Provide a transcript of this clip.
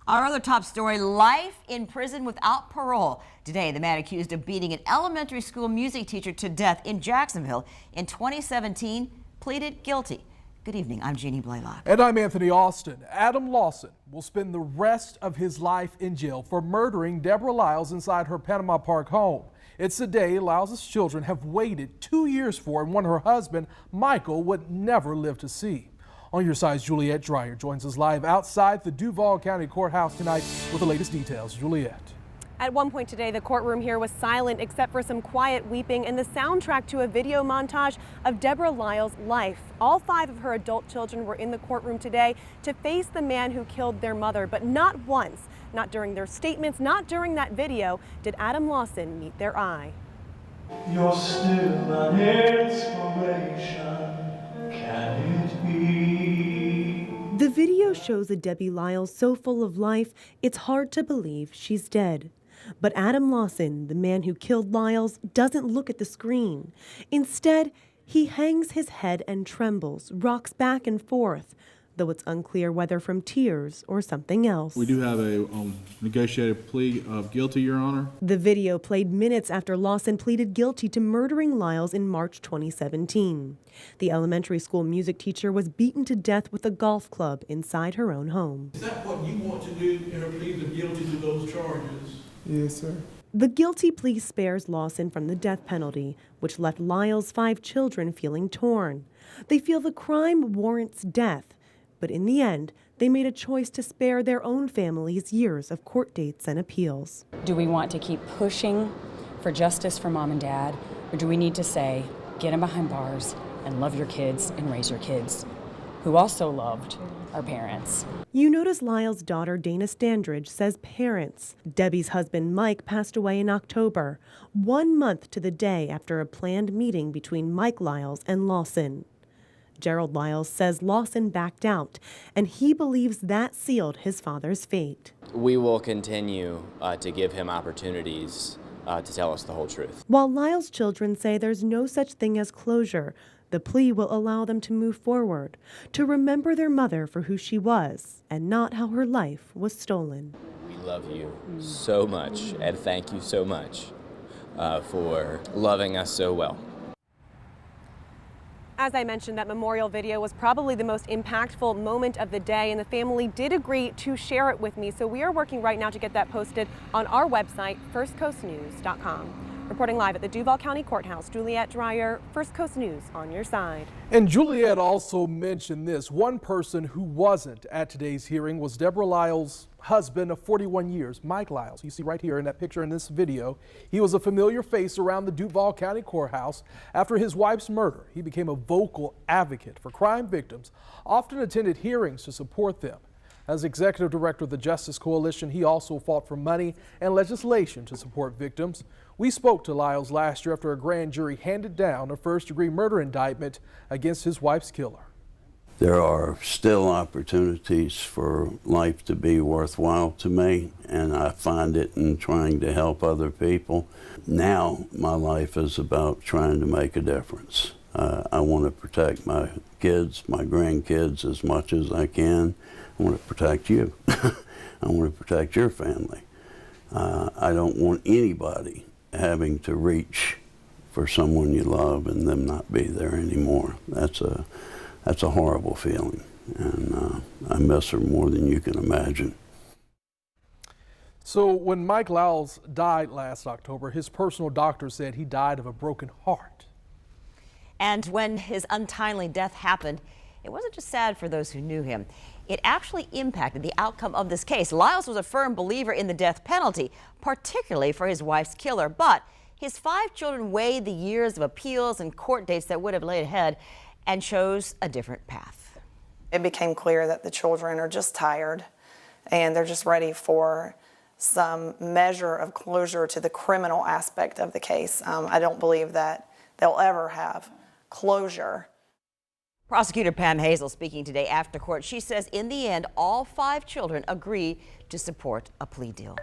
Our other top story, life in prison without parole. Today, the man accused of beating an elementary school music teacher to death in Jacksonville in 2017 pleaded guilty. Good evening, I'm Jeannie Blaylock. And I'm Anthony Austin. Adam Lawson will spend the rest of his life in jail for murdering Deborah Liles inside her Panama Park home. It's a day Liles' children have waited 2 years for and one her husband, Michael, would never live to see. On your side's Juliet Dreyer joins us live outside the Duval County Courthouse tonight with the latest details. Juliet. At one point today, the courtroom here was silent except for some quiet weeping and the soundtrack to a video montage of Deborah Liles' life. All 5 of her adult children were in the courtroom today to face the man who killed their mother, but not once, not during their statements, not during that video, did Adam Lawson meet their eye. You're still an inspiration, can it be? The video shows a Debbie Liles so full of life, it's hard to believe she's dead. But Adam Lawson, the man who killed Liles, doesn't look at the screen. Instead, he hangs his head and trembles, rocks back and forth, though it's unclear whether from tears or something else. We do have a negotiated plea of guilty, Your Honor. The video played minutes after Lawson pleaded guilty to murdering Liles in March 2017. The elementary school music teacher was beaten to death with a golf club inside her own home. Is that what you want to do in a plea of guilty to those charges? Yes, sir. The guilty plea spares Lawson from the death penalty, which left Liles' 5 children feeling torn. They feel the crime warrants death, but in the end, they made a choice to spare their own families years of court dates and appeals. Do we want to keep pushing for justice for mom and dad, or do we need to say, get them behind bars and love your kids and raise your kids, who also loved our parents? You notice Liles' daughter, Dana Standridge, says parents. Debbie's husband, Mike, passed away in October, 1 month to the day after a planned meeting between Mike Liles and Lawson. Gerald Liles says Lawson backed out, and he believes that sealed his father's fate. We will continue to give him opportunities to tell us the whole truth. While Liles' children say there's no such thing as closure, the plea will allow them to move forward, to remember their mother for who she was and not how her life was stolen. We love you so much, and thank you so much for loving us so well. As I mentioned, that memorial video was probably the most impactful moment of the day, and the family did agree to share it with me. So we are working right now to get that posted on our website, firstcoastnews.com. Reporting live at the Duval County Courthouse, Juliet Dreyer, First Coast News on your side. And Juliet also mentioned this. One person who wasn't at today's hearing was Deborah Liles' husband of 41 years, Mike Liles. You see right here in that picture in this video. He was a familiar face around the Duval County Courthouse. After his wife's murder, he became a vocal advocate for crime victims, often attended hearings to support them. As executive director of the Justice Coalition, he also fought for money and legislation to support victims. We spoke to Liles last year after a grand jury handed down a first-degree murder indictment against his wife's killer. There are still opportunities for life to be worthwhile to me, and I find it in trying to help other people. Now my life is about trying to make a difference. I want to protect my kids, my grandkids as much as I can. I want to protect you. I want to protect your family. I don't want anybody having to reach for someone you love and them not be there anymore. That's a horrible feeling, and I miss her more than you can imagine. So when Mike Liles died last October, his personal doctor said he died of a broken heart. And when his untimely death happened, it wasn't just sad for those who knew him. It actually impacted the outcome of this case. Liles was a firm believer in the death penalty, particularly for his wife's killer. But his 5 children weighed the years of appeals and court dates that would have laid ahead and chose a different path. It became clear that the children are just tired and they're just ready for some measure of closure to the criminal aspect of the case. I don't believe that they'll ever have closure. Prosecutor Pam Hazel speaking today after court. She says in the end, all 5 children agree to support a plea deal.